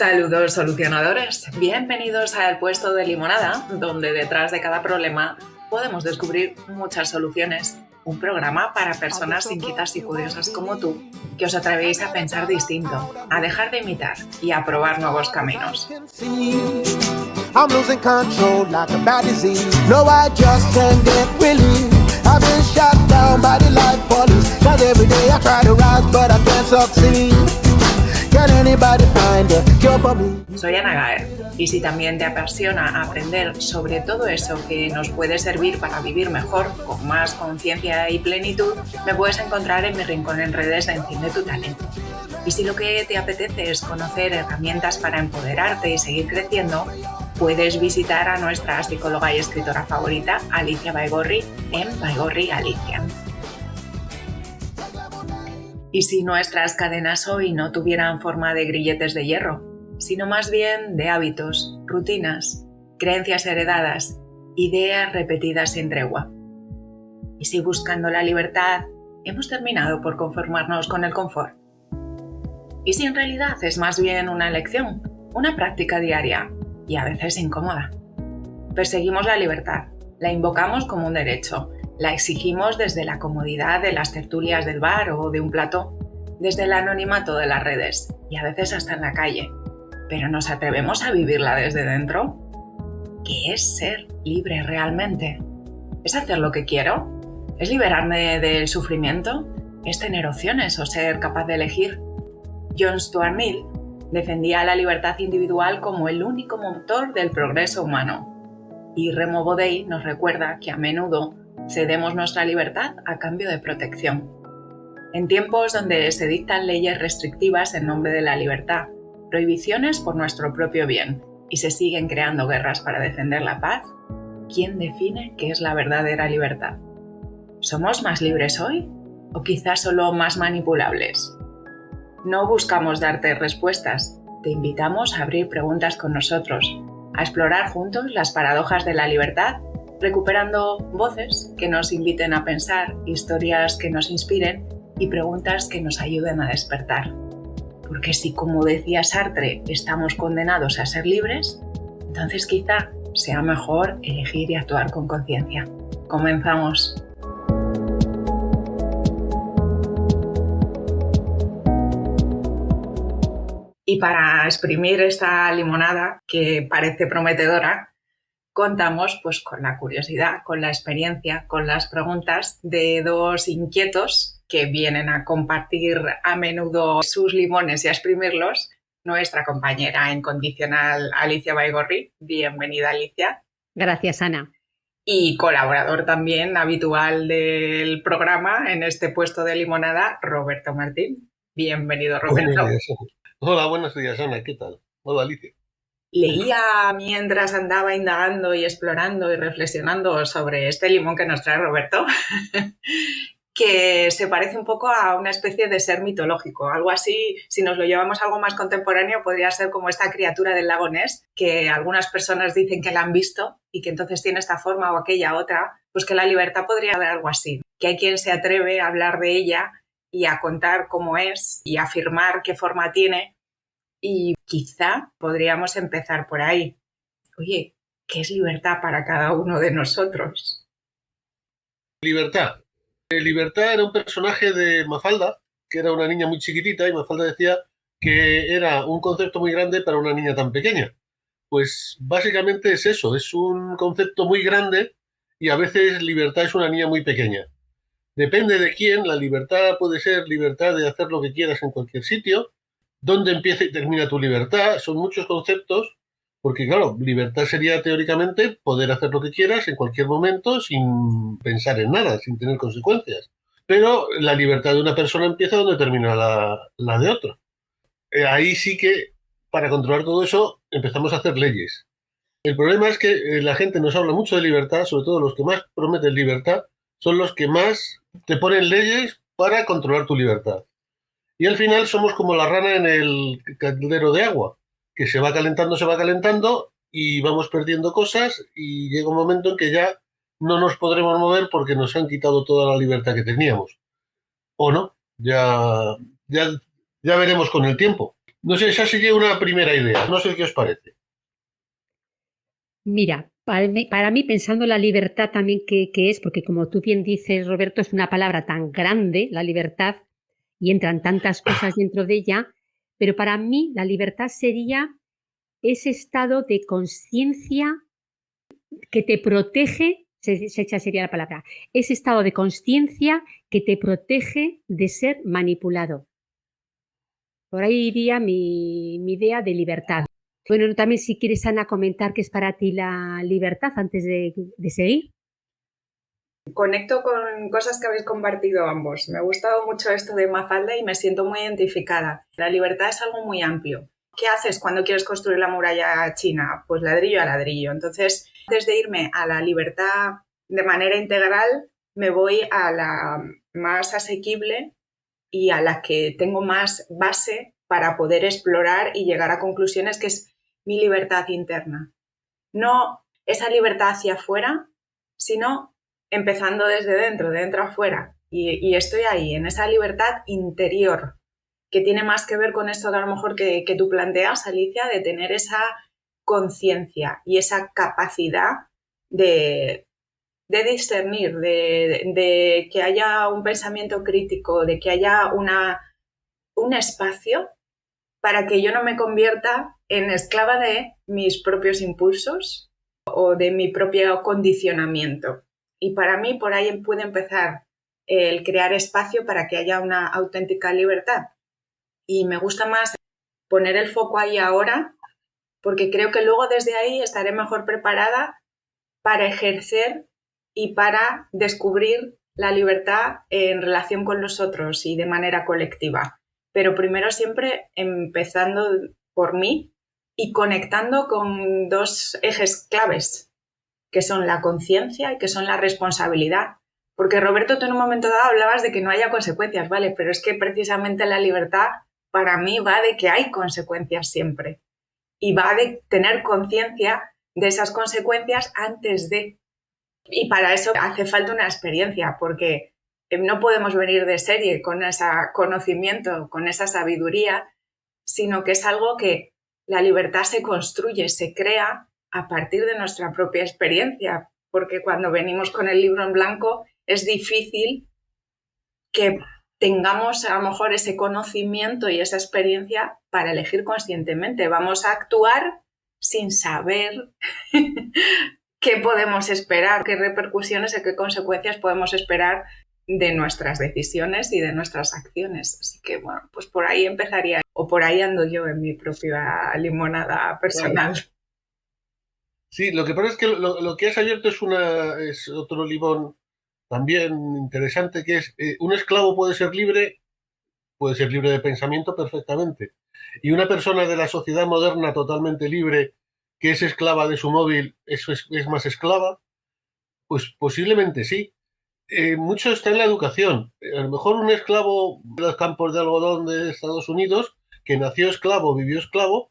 Saludos solucionadores, bienvenidos al Puesto de Limonada, donde detrás de cada problema podemos descubrir muchas soluciones. Un programa para personas inquietas y curiosas como tú, que os atrevéis a pensar distinto, a dejar de imitar y a probar nuevos caminos. I'm losing control like a bad disease. No, I just can't get relief. I've been shot down by the life police. Cause every day I try to rise, but I can't succeed. Can anybody find a cure for me? Soy Ana Gaer, y si también te apasiona aprender sobre todo eso que nos puede servir para vivir mejor, con más conciencia y plenitud, me puedes encontrar en mi rincón en redes de Enciende tu Talento. Y si lo que te apetece es conocer herramientas para empoderarte y seguir creciendo, puedes visitar a nuestra psicóloga y escritora favorita, Alicia Baigorri, en Baigorri Alicia. ¿Y si nuestras cadenas hoy no tuvieran forma de grilletes de hierro, sino más bien de hábitos, rutinas, creencias heredadas, ideas repetidas sin tregua? ¿Y si buscando la libertad hemos terminado por conformarnos con el confort? ¿Y si en realidad es más bien una elección, una práctica diaria y a veces incómoda? Perseguimos la libertad, la invocamos como un derecho, la exigimos desde la comodidad de las tertulias del bar o de un plató, desde el anonimato de las redes y a veces hasta en la calle. ¿Pero nos atrevemos a vivirla desde dentro? ¿Qué es ser libre realmente? ¿Es hacer lo que quiero? ¿Es liberarme del sufrimiento? ¿Es tener opciones o ser capaz de elegir? John Stuart Mill defendía la libertad individual como el único motor del progreso humano. Y Remo Bodei nos recuerda que a menudo cedemos nuestra libertad a cambio de protección. En tiempos donde se dictan leyes restrictivas en nombre de la libertad, prohibiciones por nuestro propio bien, y se siguen creando guerras para defender la paz, ¿quién define qué es la verdadera libertad? ¿Somos más libres hoy? ¿O quizás solo más manipulables? No buscamos darte respuestas, te invitamos a abrir preguntas con nosotros, a explorar juntos las paradojas de la libertad, recuperando voces que nos inviten a pensar, historias que nos inspiren y preguntas que nos ayuden a despertar. Porque si, como decía Sartre, estamos condenados a ser libres, entonces quizá sea mejor elegir y actuar con conciencia. Comenzamos. Y para exprimir esta limonada, que parece prometedora, contamos pues con la curiosidad, con la experiencia, con las preguntas de dos inquietos que vienen a compartir a menudo sus limones y a exprimirlos. Nuestra compañera incondicional Alicia Baigorri. Bienvenida, Alicia. Gracias, Ana. Y colaborador también habitual del programa en este puesto de limonada, Roberto Martín. Bienvenido, Roberto. Buenos días, Ana. Hola, buenos días, Ana. ¿Qué tal? Hola, Alicia. Leía mientras andaba indagando y explorando y reflexionando sobre este limón que nos trae Roberto, que se parece un poco a una especie de ser mitológico. Algo así, si nos lo llevamos a algo más contemporáneo, podría ser como esta criatura del lago Ness, que algunas personas dicen que la han visto y que entonces tiene esta forma o aquella otra, pues que la libertad podría haber algo así. Que hay quien se atreve a hablar de ella y a contar cómo es y a afirmar qué forma tiene. Y quizá podríamos empezar por ahí. Oye, ¿qué es libertad para cada uno de nosotros? Libertad. Libertad era un personaje de Mafalda, que era una niña muy chiquitita, y Mafalda decía que era un concepto muy grande para una niña tan pequeña. Pues básicamente es eso, es un concepto muy grande y a veces libertad es una niña muy pequeña. Depende de quién, la libertad puede ser libertad de hacer lo que quieras en cualquier sitio. ¿Dónde empieza y termina tu libertad? Son muchos conceptos, porque claro, libertad sería teóricamente poder hacer lo que quieras en cualquier momento sin pensar en nada, sin tener consecuencias. Pero la libertad de una persona empieza donde termina la de otra. Ahí sí que, para controlar todo eso, empezamos a hacer leyes. El problema es que la gente nos habla mucho de libertad, sobre todo los que más prometen libertad, son los que más te ponen leyes para controlar tu libertad. Y al final somos como la rana en el caldero de agua, que se va calentando y vamos perdiendo cosas y llega un momento en que ya no nos podremos mover porque nos han quitado toda la libertad que teníamos. O no, ya veremos con el tiempo. No sé, esa sería una primera idea. No sé qué os parece. Mira, para mí, pensando la libertad también que es, porque como tú bien dices, Roberto, es una palabra tan grande, la libertad, y entran tantas cosas dentro de ella, pero para mí la libertad sería ese estado de conciencia que te protege, esa sería la palabra, ese estado de conciencia que te protege de ser manipulado. Por ahí iría mi idea de libertad. Bueno, también si quieres, Ana, comentar qué es para ti la libertad antes de seguir. Conecto con cosas que habéis compartido ambos. Me ha gustado mucho esto de Mafalda y me siento muy identificada. La libertad es algo muy amplio. ¿Qué haces cuando quieres construir la muralla china? Pues ladrillo a ladrillo. Entonces, antes de irme a la libertad de manera integral, me voy a la más asequible y a la que tengo más base para poder explorar y llegar a conclusiones, que es mi libertad interna. No esa libertad hacia afuera, sino empezando desde dentro, de dentro a afuera. Y estoy ahí, en esa libertad interior, que tiene más que ver con esto que a lo mejor que tú planteas, Alicia, de tener esa conciencia y esa capacidad de discernir, de que haya un pensamiento crítico, de que haya un espacio para que yo no me convierta en esclava de mis propios impulsos o de mi propio condicionamiento. Y para mí por ahí puede empezar el crear espacio para que haya una auténtica libertad. Y me gusta más poner el foco ahí ahora, porque creo que luego desde ahí estaré mejor preparada para ejercer y para descubrir la libertad en relación con los otros y de manera colectiva. Pero primero siempre empezando por mí y conectando con dos ejes claves, que son la conciencia y que son la responsabilidad. Porque Roberto, tú en un momento dado hablabas de que no haya consecuencias, ¿vale? Pero es que precisamente la libertad para mí va de que hay consecuencias siempre. Y va de tener conciencia de esas consecuencias antes de. Y para eso hace falta una experiencia, porque no podemos venir de serie con ese conocimiento, con esa sabiduría, sino que es algo que la libertad se construye, se crea a partir de nuestra propia experiencia, porque cuando venimos con el libro en blanco es difícil que tengamos a lo mejor ese conocimiento y esa experiencia para elegir conscientemente. Vamos a actuar sin saber qué podemos esperar, qué repercusiones y qué consecuencias podemos esperar de nuestras decisiones y de nuestras acciones. Así que, bueno, pues por ahí empezaría, o por ahí ando yo en mi propia limonada personal. Vale. Sí, lo que pasa es que lo que has abierto es otro limón también interesante, que es un esclavo puede ser libre de pensamiento perfectamente. Y una persona de la sociedad moderna totalmente libre, que es esclava de su móvil, ¿eso es más esclava? Pues posiblemente sí. Mucho está en la educación. A lo mejor un esclavo de los campos de algodón de Estados Unidos, que nació esclavo, vivió esclavo,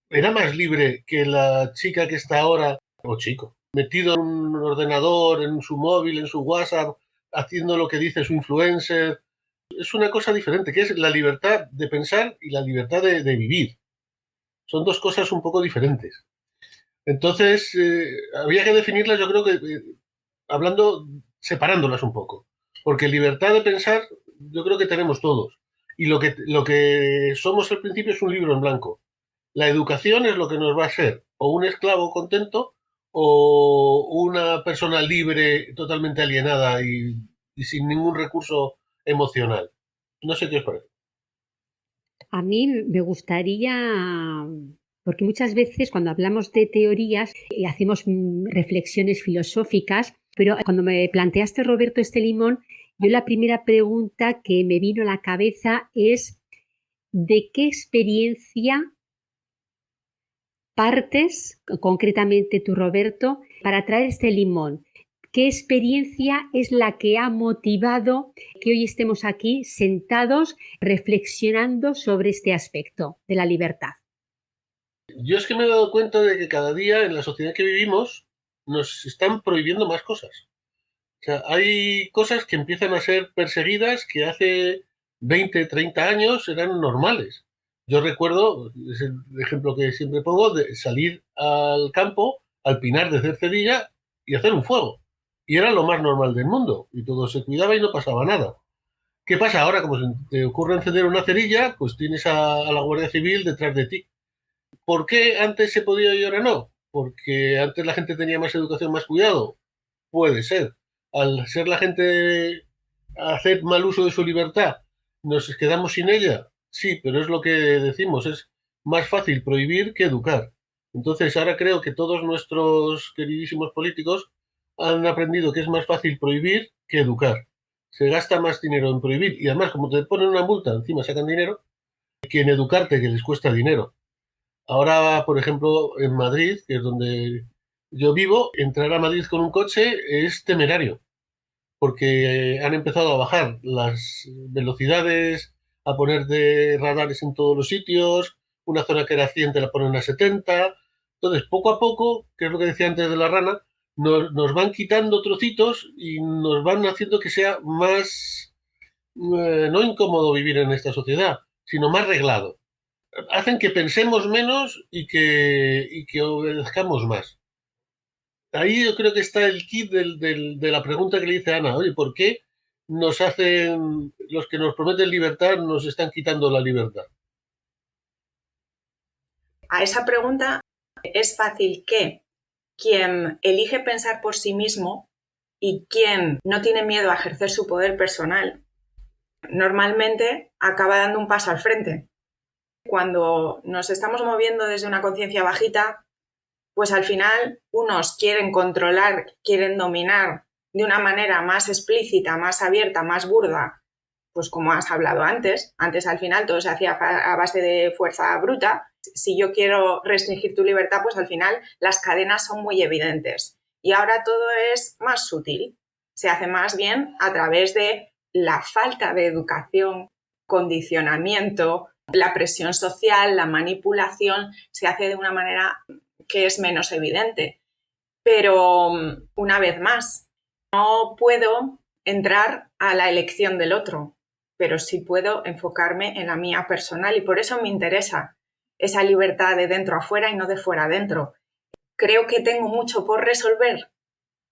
era más libre que la chica que está ahora, o chico, metido en un ordenador, en su móvil, en su WhatsApp, haciendo lo que dice su influencer. Es una cosa diferente, que es la libertad de pensar y la libertad de vivir. Son dos cosas un poco diferentes. Entonces, habría que definirlas, yo creo que hablando, separándolas un poco. Porque libertad de pensar, yo creo que tenemos todos. Y lo que somos al principio es un libro en blanco. La educación es lo que nos va a ser o un esclavo contento o una persona libre, totalmente alienada y sin ningún recurso emocional. No sé qué os parece. A mí me gustaría, porque muchas veces cuando hablamos de teorías hacemos reflexiones filosóficas, pero cuando me planteaste, Roberto, este limón, yo la primera pregunta que me vino a la cabeza es: ¿de qué experiencia partes, concretamente tú, Roberto, para traer este limón? ¿Qué experiencia es la que ha motivado que hoy estemos aquí sentados reflexionando sobre este aspecto de la libertad? Yo es que me he dado cuenta de que cada día en la sociedad que vivimos nos están prohibiendo más cosas. O sea, hay cosas que empiezan a ser perseguidas que hace 20, 30 años eran normales. Yo recuerdo, es el ejemplo que siempre pongo, de salir al campo, al pinar de Cercedilla y hacer un fuego. Y era lo más normal del mundo. Y todo se cuidaba y no pasaba nada. ¿Qué pasa ahora? Como se te ocurre encender una cerilla, pues tienes a la Guardia Civil detrás de ti. ¿Por qué antes se podía y ahora no? Porque antes la gente tenía más educación, más cuidado. Puede ser. Al ser la gente a hacer mal uso de su libertad, ¿nos quedamos sin ella? Sí, pero es lo que decimos, es más fácil prohibir que educar. Entonces, ahora creo que todos nuestros queridísimos políticos han aprendido que es más fácil prohibir que educar. Se gasta más dinero en prohibir y además, como te ponen una multa, encima sacan dinero, que en educarte, que les cuesta dinero. Ahora, por ejemplo, en Madrid, que es donde yo vivo, entrar a Madrid con un coche es temerario porque han empezado a bajar las velocidades, a poner de radares en todos los sitios, una zona que era 100 te la ponen a 70. Entonces, poco a poco, que es lo que decía antes de la rana, nos van quitando trocitos y nos van haciendo que sea más, no incómodo vivir en esta sociedad, sino más reglado. Hacen que pensemos menos y que obedezcamos más. Ahí yo creo que está el kit de la pregunta que le hice a Ana. Oye, ¿por qué nos hacen, los que nos prometen libertad, nos están quitando la libertad? A esa pregunta es fácil que quien elige pensar por sí mismo y quien no tiene miedo a ejercer su poder personal, normalmente acaba dando un paso al frente. Cuando nos estamos moviendo desde una conciencia bajita, pues al final unos quieren controlar, quieren dominar de una manera más explícita, más abierta, más burda, pues como has hablado antes. Antes al final todo se hacía a base de fuerza bruta. Si yo quiero restringir tu libertad, pues al final las cadenas son muy evidentes. Y ahora todo es más sutil. Se hace más bien a través de la falta de educación, condicionamiento, la presión social, la manipulación, se hace de una manera que es menos evidente. Pero una vez más, no puedo entrar a la elección del otro, pero sí puedo enfocarme en la mía personal y por eso me interesa esa libertad de dentro a fuera y no de fuera a dentro. Creo que tengo mucho por resolver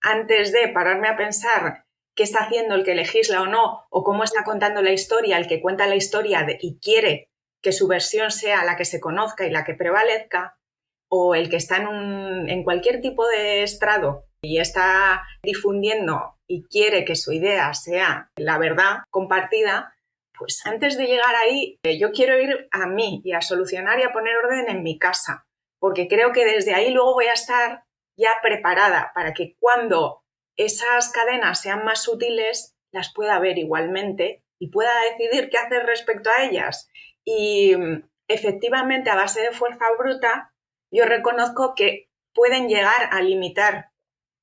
antes de pararme a pensar qué está haciendo el que legisla o no, o cómo está contando la historia, el que cuenta la historia y quiere que su versión sea la que se conozca y la que prevalezca, o el que está en cualquier tipo de estrado y está difundiendo y quiere que su idea sea la verdad compartida, pues antes de llegar ahí, yo quiero ir a mí y a solucionar y a poner orden en mi casa, porque creo que desde ahí luego voy a estar ya preparada para que cuando esas cadenas sean más sutiles, las pueda ver igualmente y pueda decidir qué hacer respecto a ellas. Y efectivamente, a base de fuerza bruta, yo reconozco que pueden llegar a limitar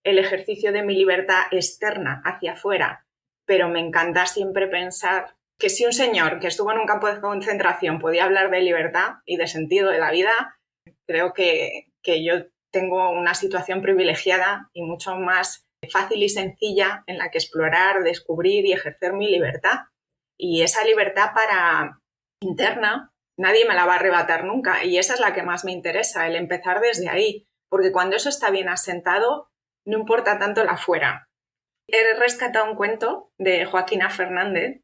el ejercicio de mi libertad externa hacia afuera, pero me encanta siempre pensar que si un señor que estuvo en un campo de concentración podía hablar de libertad y de sentido de la vida, creo que yo tengo una situación privilegiada y mucho más fácil y sencilla en la que explorar, descubrir y ejercer mi libertad. Y esa libertad para interna nadie me la va a arrebatar nunca y esa es la que más me interesa, el empezar desde ahí, porque cuando eso está bien asentado, no importa tanto la fuera. He rescatado un cuento de Joaquina Fernández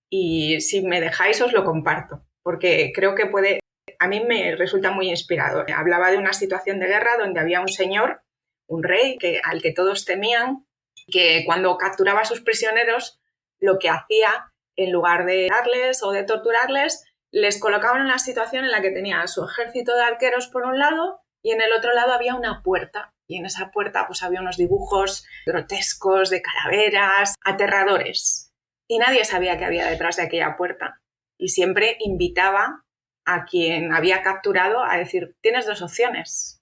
y si me dejáis os lo comparto, porque creo que puede, a mí me resulta muy inspirador. Hablaba de una situación de guerra donde había un señor, un rey, al que todos temían, que cuando capturaba a sus prisioneros, lo que hacía, en lugar de darles o de torturarles, les colocaba en una situación en la que tenía a su ejército de arqueros por un lado y en el otro lado había una puerta. Y en esa puerta pues había unos dibujos grotescos de calaveras, aterradores. Y nadie sabía qué había detrás de aquella puerta. Y siempre invitaba a quien había capturado a decir, tienes dos opciones,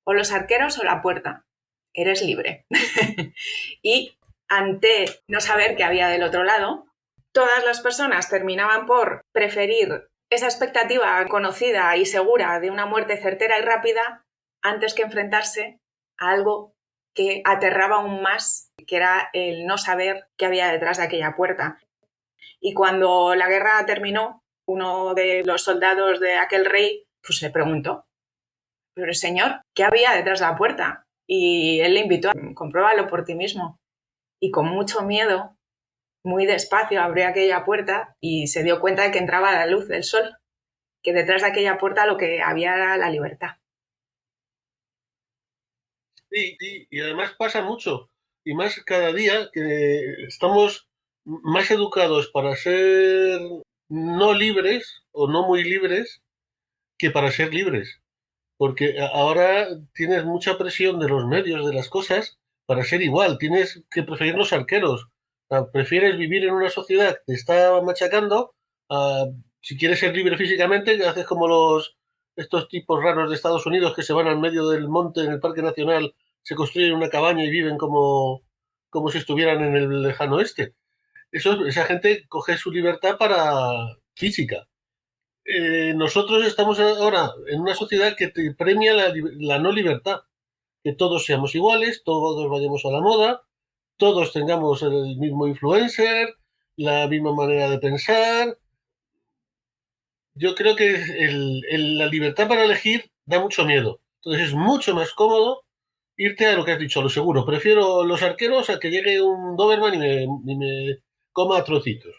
o los arqueros o la puerta, eres libre. Y ante no saber qué había del otro lado, todas las personas terminaban por preferir esa expectativa conocida y segura de una muerte certera y rápida antes que enfrentarse a algo que aterraba aún más, que era el no saber qué había detrás de aquella puerta. Y cuando la guerra terminó, Uno de los soldados de aquel rey pues le preguntó, pero señor, ¿qué había detrás de la puerta? Y él le invitó a compruébalo por ti mismo. Y con mucho miedo, muy despacio, abrió aquella puerta y se dio cuenta de que entraba la luz del sol, que detrás de aquella puerta lo que había era la libertad. Sí, sí, y además pasa mucho, y más cada día que estamos más educados para ser no libres o no muy libres que para ser libres. Porque ahora tienes mucha presión de los medios, de las cosas, para ser igual. Tienes que preferir los arqueros. O sea, prefieres vivir en una sociedad que te está machacando. Si quieres ser libre físicamente, haces como estos tipos raros de Estados Unidos que se van al medio del monte en el Parque Nacional, se construyen una cabaña y viven como si estuvieran en el lejano oeste. Esa gente coge su libertad para física. Nosotros estamos ahora en una sociedad que te premia la no libertad, que todos seamos iguales, todos vayamos a la moda, todos tengamos el mismo influencer, la misma manera de pensar. Yo creo que la libertad para elegir da mucho miedo. Entonces es mucho más cómodo irte a lo que has dicho, a lo seguro. Prefiero los arqueros a que llegue un Doberman y me coma a trocitos.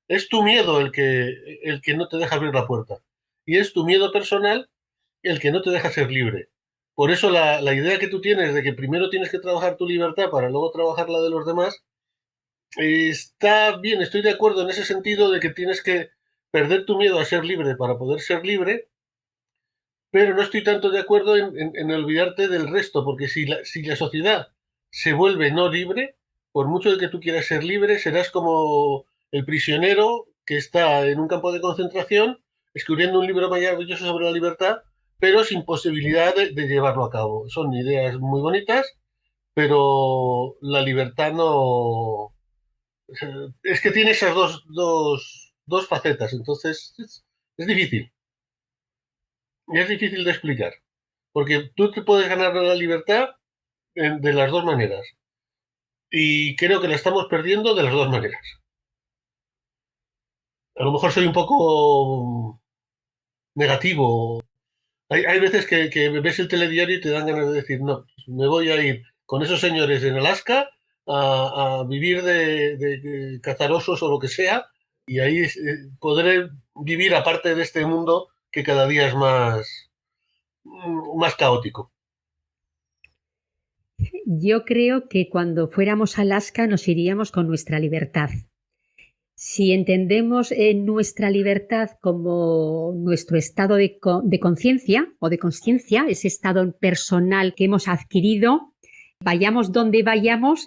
Es tu miedo el que no te deja abrir la puerta. Y es tu miedo personal el que no te deja ser libre. Por eso la idea que tú tienes de que primero tienes que trabajar tu libertad para luego trabajar la de los demás, está bien, estoy de acuerdo en ese sentido de que tienes que perder tu miedo a ser libre para poder ser libre, pero no estoy tanto de acuerdo en olvidarte del resto, porque si la sociedad se vuelve no libre, por mucho de que tú quieras ser libre, serás como el prisionero que está en un campo de concentración escribiendo un libro maravilloso sobre la libertad, pero sin posibilidad de llevarlo a cabo. Son ideas muy bonitas, pero la libertad no... Es que tiene esas dos facetas, entonces es difícil. Es difícil de explicar. Porque tú te puedes ganar la libertad de las dos maneras. Y creo que la estamos perdiendo de las dos maneras. A lo mejor soy un poco negativo. Hay veces que ves el telediario y te dan ganas de decir, no, me voy a ir con esos señores en Alaska a vivir de cazar osos o lo que sea, y ahí podré vivir aparte de este mundo que cada día es más caótico. Yo creo que cuando fuéramos a Alaska nos iríamos con nuestra libertad. Si entendemos nuestra libertad como nuestro estado de conciencia o de consciencia, ese estado personal que hemos adquirido, vayamos donde vayamos,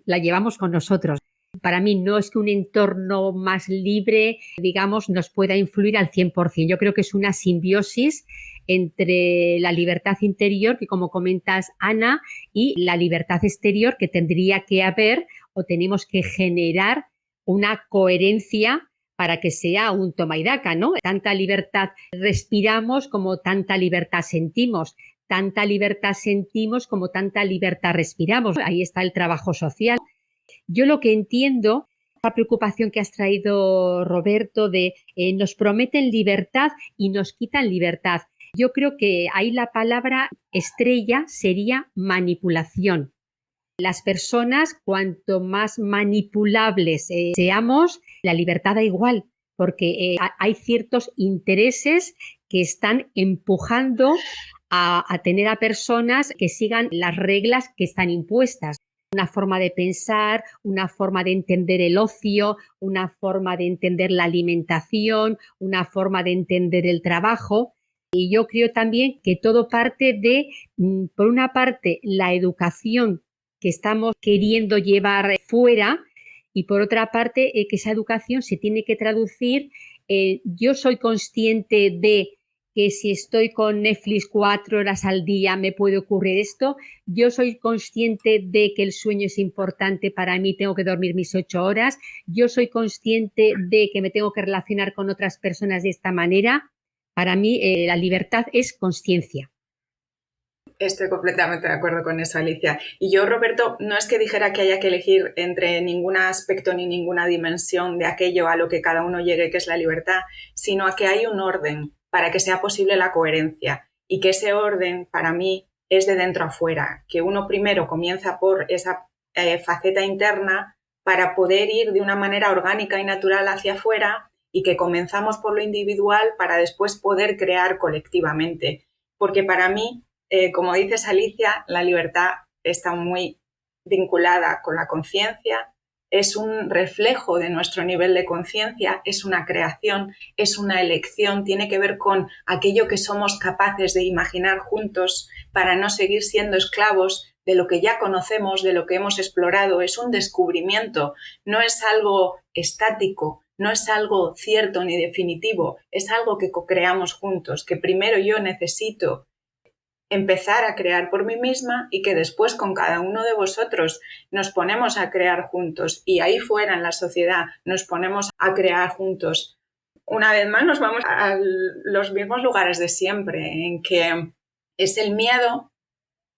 la llevamos con nosotros. Para mí no es que un entorno más libre, digamos, nos pueda influir al 100%. Yo creo que es una simbiosis entre la libertad interior, que como comentas, Ana, y la libertad exterior que tendría que haber o tenemos que generar una coherencia para que sea un toma y daca, ¿no? Tanta libertad respiramos como tanta libertad sentimos. Tanta libertad sentimos como tanta libertad respiramos. Ahí está el trabajo social. Yo lo que entiendo, la preocupación que has traído, Roberto, de nos prometen libertad y nos quitan libertad. Yo creo que ahí la palabra estrella sería manipulación. Las personas, cuanto más manipulables seamos, la libertad da igual, porque hay ciertos intereses que están empujando a tener a personas que sigan las reglas que están impuestas. Una forma de pensar, una forma de entender el ocio, una forma de entender la alimentación, una forma de entender el trabajo. Y yo creo también que todo parte de, por una parte, la educación que estamos queriendo llevar fuera y por otra parte que esa educación se tiene que traducir. Yo soy consciente de que si estoy con Netflix 4 horas al día me puede ocurrir esto. Yo soy consciente de que el sueño es importante para mí, tengo que dormir mis 8 horas. Yo soy consciente de que me tengo que relacionar con otras personas de esta manera. Para mí la libertad es consciencia. Estoy completamente de acuerdo con eso, Alicia. Y yo, Roberto, no es que dijera que haya que elegir entre ningún aspecto ni ninguna dimensión de aquello a lo que cada uno llegue, que es la libertad, sino a que hay un orden para que sea posible la coherencia y que ese orden, para mí, es de dentro a fuera, que uno primero comienza por esa faceta interna para poder ir de una manera orgánica y natural hacia afuera y que comenzamos por lo individual para después poder crear colectivamente. Porque para mí, como dices, Alicia, la libertad está muy vinculada con la conciencia, es un reflejo de nuestro nivel de conciencia, es una creación, es una elección, tiene que ver con aquello que somos capaces de imaginar juntos para no seguir siendo esclavos de lo que ya conocemos, de lo que hemos explorado. Es un descubrimiento, no es algo estático, no es algo cierto ni definitivo, es algo que co-creamos juntos, que primero yo necesito empezar a crear por mí misma y que después con cada uno de vosotros nos ponemos a crear juntos y ahí fuera en la sociedad nos ponemos a crear juntos. Una vez más nos vamos a los mismos lugares de siempre, en que es el miedo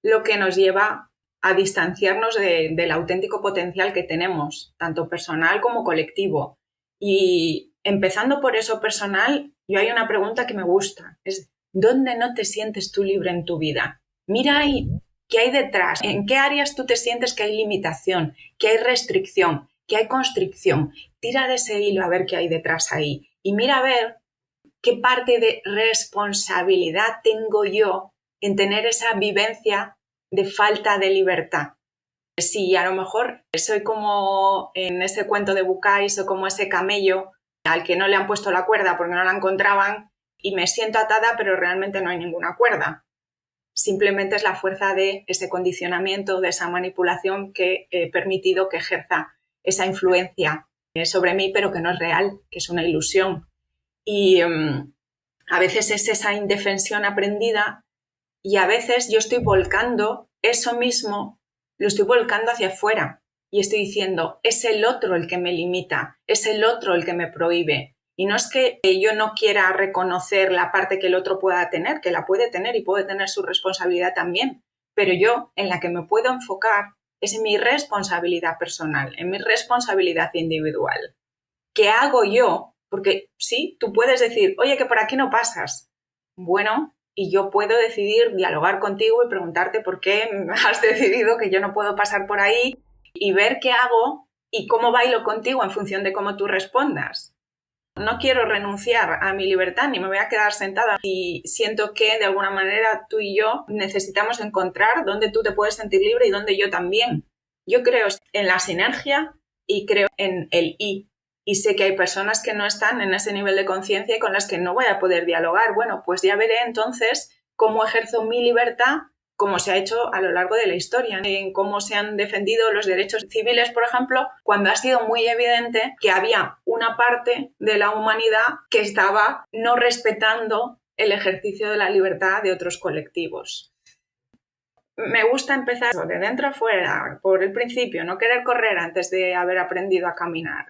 lo que nos lleva a distanciarnos del auténtico potencial que tenemos, tanto personal como colectivo. Y empezando por eso personal, yo hay una pregunta que me gusta, es ¿dónde no te sientes tú libre en tu vida? Mira ahí qué hay detrás, en qué áreas tú te sientes que hay limitación, que hay restricción, que hay constricción. Tira de ese hilo a ver qué hay detrás ahí y mira a ver qué parte de responsabilidad tengo yo en tener esa vivencia de falta de libertad. Si a lo mejor soy como en ese cuento de Bucay, soy como ese camello al que no le han puesto la cuerda porque no la encontraban y me siento atada, pero realmente no hay ninguna cuerda. Simplemente es la fuerza de ese condicionamiento, de esa manipulación que he permitido que ejerza esa influencia sobre mí, pero que no es real, que es una ilusión. Y a veces es esa indefensión aprendida y a veces yo estoy volcando eso mismo, lo estoy volcando hacia afuera y estoy diciendo, es el otro el que me limita, es el otro el que me prohíbe. Y no es que yo no quiera reconocer la parte que el otro pueda tener, que la puede tener y puede tener su responsabilidad también, pero yo en la que me puedo enfocar es en mi responsabilidad personal, en mi responsabilidad individual. ¿Qué hago yo? Porque sí, tú puedes decir, oye, que por aquí no pasas. Bueno, y yo puedo decidir dialogar contigo y preguntarte por qué has decidido que yo no puedo pasar por ahí y ver qué hago y cómo bailo contigo en función de cómo tú respondas. No quiero renunciar a mi libertad ni me voy a quedar sentada y siento que de alguna manera tú y yo necesitamos encontrar dónde tú te puedes sentir libre y dónde yo también. Yo creo en la sinergia y creo en el y sé que hay personas que no están en ese nivel de conciencia y con las que no voy a poder dialogar. Bueno, pues ya veré entonces cómo ejerzo mi libertad, como se ha hecho a lo largo de la historia, en cómo se han defendido los derechos civiles, por ejemplo, cuando ha sido muy evidente que había una parte de la humanidad que estaba no respetando el ejercicio de la libertad de otros colectivos. Me gusta empezar de dentro a fuera, por el principio, no querer correr antes de haber aprendido a caminar.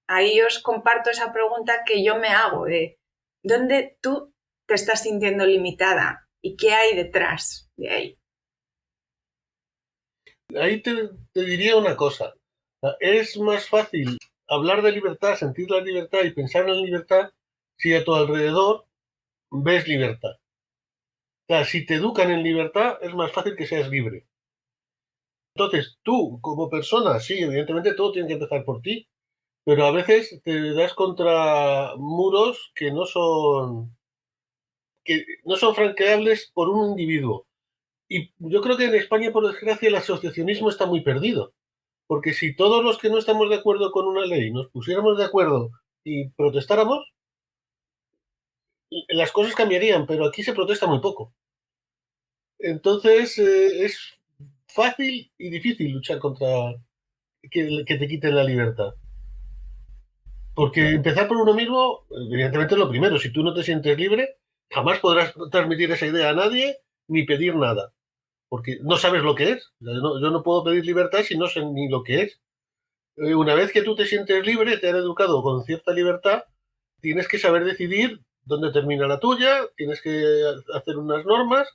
Ahí os comparto esa pregunta que yo me hago de ¿dónde tú te estás sintiendo limitada y qué hay detrás de ahí? Ahí te diría una cosa. Es más fácil hablar de libertad, sentir la libertad y pensar en la libertad si a tu alrededor ves libertad. O sea, si te educan en libertad, es más fácil que seas libre. Entonces, tú, como persona, sí, evidentemente todo tiene que empezar por ti, pero a veces te das contra muros que no son franqueables por un individuo. Y yo creo que en España, por desgracia, el asociacionismo está muy perdido. Porque si todos los que no estamos de acuerdo con una ley nos pusiéramos de acuerdo y protestáramos, las cosas cambiarían, pero aquí se protesta muy poco. Entonces, es fácil y difícil luchar contra que te quiten la libertad. Porque empezar por uno mismo, evidentemente es lo primero. Si tú no te sientes libre, jamás podrás transmitir esa idea a nadie ni pedir nada. Porque no sabes lo que es. Yo no puedo pedir libertad si no sé ni lo que es. Una vez que tú te sientes libre, te han educado con cierta libertad, tienes que saber decidir dónde termina la tuya, tienes que hacer unas normas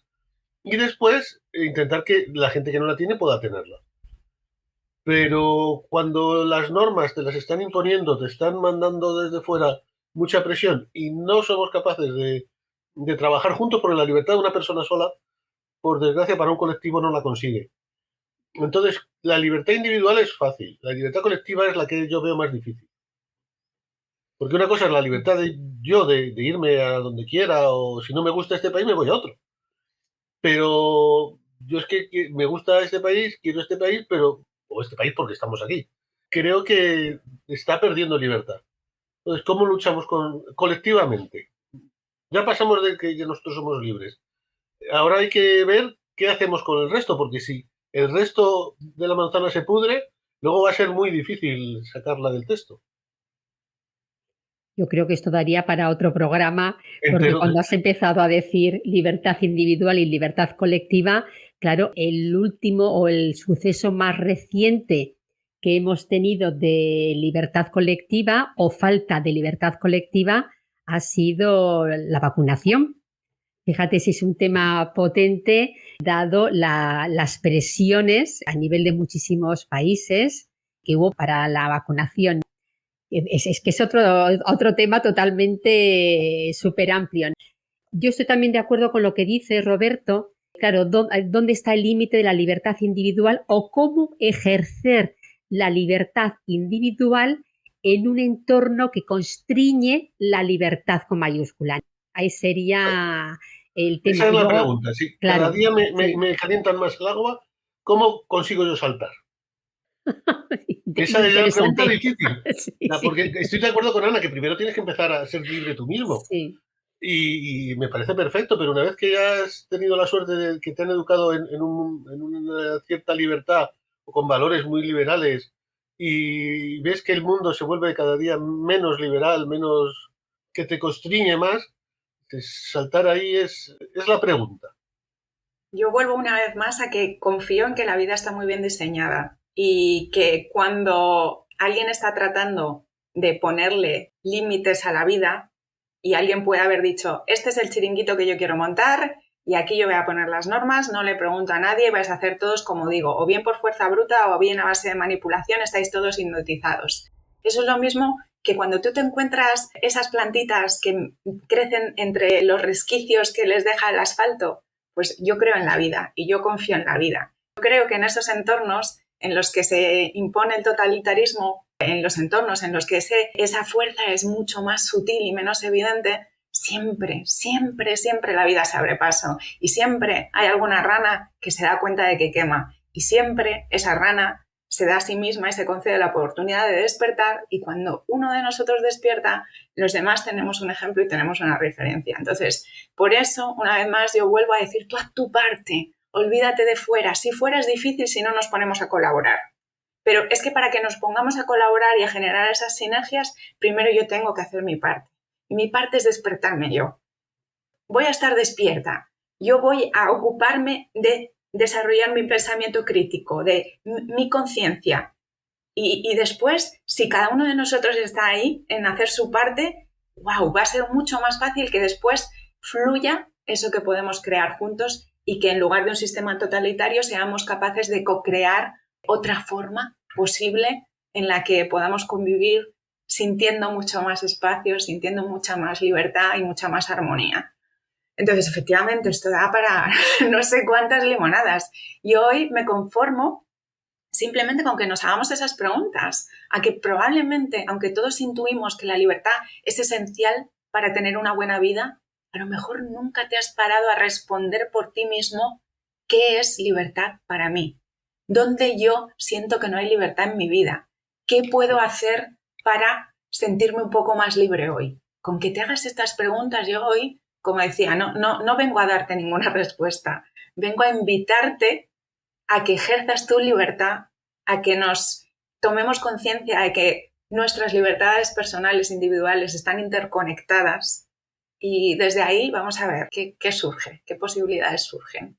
y después intentar que la gente que no la tiene pueda tenerla. Pero cuando las normas te las están imponiendo, te están mandando desde fuera mucha presión y no somos capaces de trabajar juntos, porque la libertad de una persona sola, por desgracia, para un colectivo no la consigue. Entonces, la libertad individual es fácil, la libertad colectiva es la que yo veo más difícil. Porque una cosa es la libertad de irme a donde quiera, o si no me gusta este país me voy a otro. Pero yo es que me gusta este país, quiero este país, o este país porque estamos aquí. Creo que está perdiendo libertad. Entonces, ¿cómo luchamos colectivamente? Ya pasamos de que ya nosotros somos libres. Ahora hay que ver qué hacemos con el resto, porque si el resto de la manzana se pudre, luego va a ser muy difícil sacarla del texto. Yo creo que esto daría para otro programa, porque Entero. cuando has empezado a decir libertad individual y libertad colectiva, claro, el último o el suceso más reciente que hemos tenido de libertad colectiva o falta de libertad colectiva ha sido la vacunación. Fíjate si es un tema potente, dado las presiones a nivel de muchísimos países que hubo para la vacunación. Es que es otro tema totalmente súper amplio. Yo estoy también de acuerdo con lo que dice Roberto. Claro, ¿dónde está el límite de la libertad individual o cómo ejercer la libertad individual en un entorno que constriñe la libertad con mayúscula? Ahí sería el tema. Esa es Y la luego, pregunta. Sí, claro, cada día sí. me calientan más el agua. ¿Cómo consigo yo saltar? Esa es la pregunta Interesante. difícil. Sí, Porque sí, estoy de acuerdo con Ana, que primero tienes que empezar a ser libre tú mismo. sí. Y me parece perfecto, pero una vez que ya has tenido la suerte de que te han educado en una cierta libertad o con valores muy liberales y ves que el mundo se vuelve cada día menos liberal, menos que te constriñe más, pues saltar ahí es la pregunta. Yo vuelvo una vez más a que confío en que la vida está muy bien diseñada y que cuando alguien está tratando de ponerle límites a la vida y alguien puede haber dicho, este es el chiringuito que yo quiero montar y aquí yo voy a poner las normas, no le pregunto a nadie, vais a hacer todos como digo, o bien por fuerza bruta o bien a base de manipulación, estáis todos hipnotizados. Eso es lo mismo que cuando tú te encuentras esas plantitas que crecen entre los resquicios que les deja el asfalto. Pues yo creo en la vida y yo confío en la vida. Yo creo que en esos entornos en los que se impone el totalitarismo, en los entornos en los que esa fuerza es mucho más sutil y menos evidente, siempre, siempre, siempre la vida se abre paso y siempre hay alguna rana que se da cuenta de que quema y siempre esa rana se da a sí misma y se concede la oportunidad de despertar y cuando uno de nosotros despierta, los demás tenemos un ejemplo y tenemos una referencia. Entonces, por eso, una vez más, yo vuelvo a decir, tú haz tu parte, olvídate de fuera. Si fuera es difícil si no nos ponemos a colaborar. Pero es que para que nos pongamos a colaborar y a generar esas sinergias, primero yo tengo que hacer mi parte. Y mi parte es despertarme yo. Voy a estar despierta. Yo voy a ocuparme de desarrollar mi pensamiento crítico, de mi conciencia. Y después, si cada uno de nosotros está ahí en hacer su parte, wow, va a ser mucho más fácil que después fluya eso que podemos crear juntos y que en lugar de un sistema totalitario seamos capaces de co-crear otra forma posible en la que podamos convivir sintiendo mucho más espacio, sintiendo mucha más libertad y mucha más armonía. Entonces, efectivamente, esto da para no sé cuántas limonadas. Y hoy me conformo simplemente con que nos hagamos esas preguntas, a que probablemente, aunque todos intuimos que la libertad es esencial para tener una buena vida, a lo mejor nunca te has parado a responder por ti mismo qué es libertad para mí, dónde yo siento que no hay libertad en mi vida, qué puedo hacer para sentirme un poco más libre hoy. Con que te hagas estas preguntas, yo hoy, como decía, no vengo a darte ninguna respuesta, vengo a invitarte a que ejerzas tu libertad, a que nos tomemos conciencia de que nuestras libertades personales, individuales, están interconectadas y desde ahí vamos a ver qué surge, qué posibilidades surgen.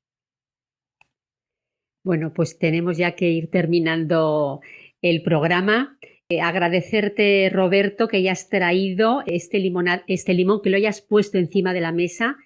Bueno, pues tenemos ya que ir terminando el programa. Agradecerte, Roberto, que hayas traído este limón, que lo hayas puesto encima de la mesa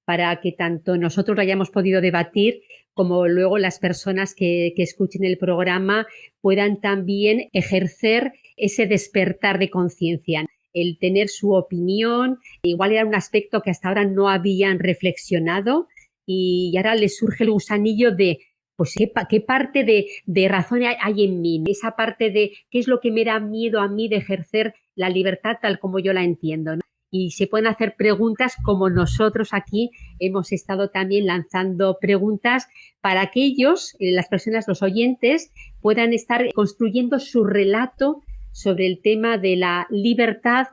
para que tanto nosotros lo hayamos podido debatir como luego las personas que escuchen el programa puedan también ejercer ese despertar de conciencia, el tener su opinión. Igual era un aspecto que hasta ahora no habían reflexionado y ahora les surge el gusanillo de pues qué parte de razón hay en mí, esa parte de qué es lo que me da miedo a mí de ejercer la libertad tal como yo la entiendo, ¿no? Y se pueden hacer preguntas como nosotros aquí hemos estado también lanzando preguntas para que ellos, las personas, los oyentes, puedan estar construyendo su relato sobre el tema de la libertad,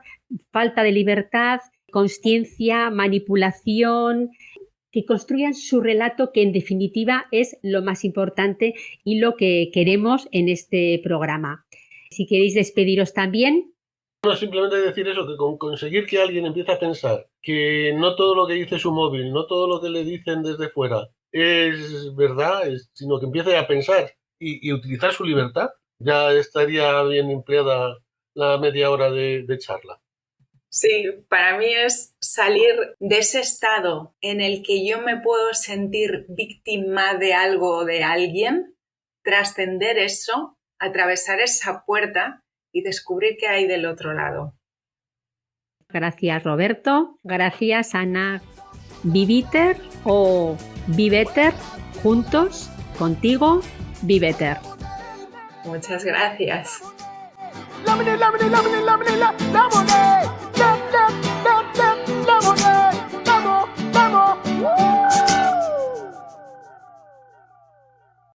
falta de libertad, consciencia, manipulación, que construyan su relato, que en definitiva es lo más importante y lo que queremos en este programa. Si queréis despediros también. No, simplemente decir eso, que con conseguir que alguien empiece a pensar que no todo lo que dice su móvil, no todo lo que le dicen desde fuera es verdad, sino que empiece a pensar y utilizar su libertad, ya estaría bien empleada la media hora de charla. Sí, para mí es salir de ese estado en el que yo me puedo sentir víctima de algo o de alguien, trascender eso, atravesar esa puerta y descubrir qué hay del otro lado. Gracias, Roberto. Gracias, Ana. Be-Better o Be-Better, juntos, contigo, Be-Better. Muchas gracias.